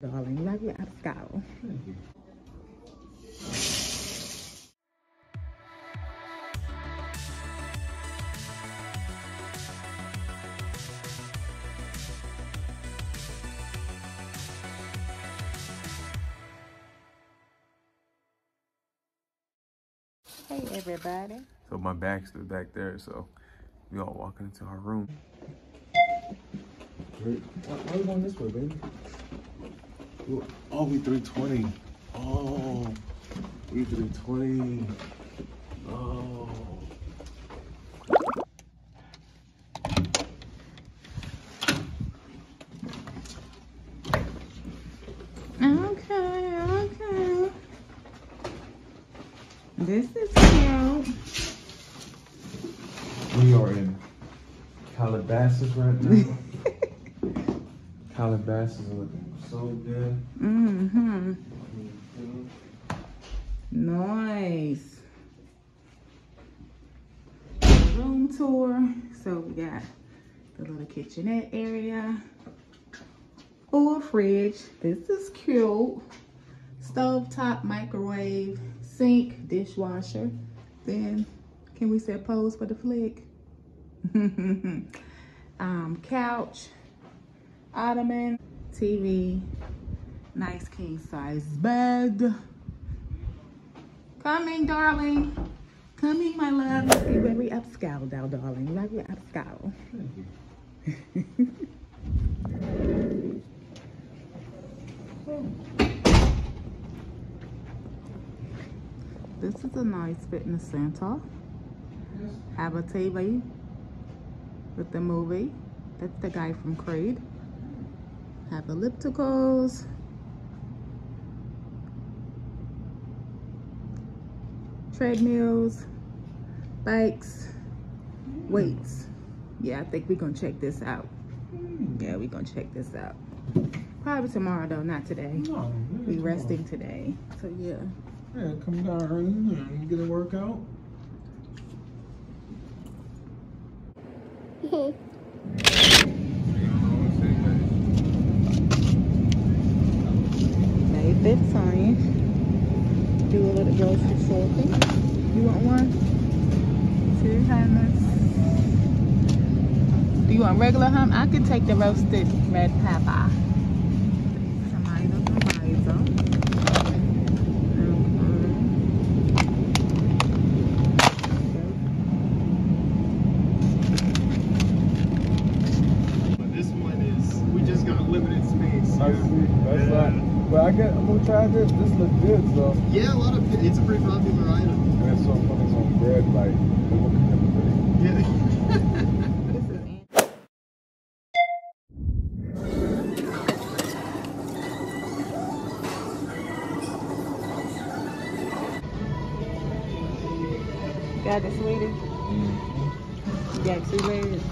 Darling, like we're out of school. Hey everybody. So my back's still back there, so we all walking into our room. Why are we going this way, baby? Oh, we 320. Oh, we 320. Oh. Okay. This is cute. We are in Calabasas right now. Calabasas are looking so good. Mm-hmm. Nice. Room tour. So we got the little kitchenette area. Full fridge. This is cute. Stovetop, microwave, sink, dishwasher. Then, can we set pose for the flick? Couch, ottoman, TV, nice king size bed. Coming, darling. Coming, my love. See where we upscaled out, darling. Like we're upscaled. This is a nice fitness center. Have a TV with the movie. That's the guy from Creed. Have ellipticals. Treadmills. Bikes. Weights. Yeah, I think we're gonna check this out. Yeah, we're gonna check this out. Probably tomorrow though, not today. No, we resting today. So yeah. Yeah, come down early and get a workout. May 15th. Do a little grocery shopping. You want one? Two hummus. Do you want regular hummus? I could take the roasted red pepper. Tomato. But I'm gonna try this. This looks good, so. Yeah, it's a pretty popular item. And it's so funny, it's on bread, like, they look at everything. Yeah. Got it, sweetie? You got 2 legs?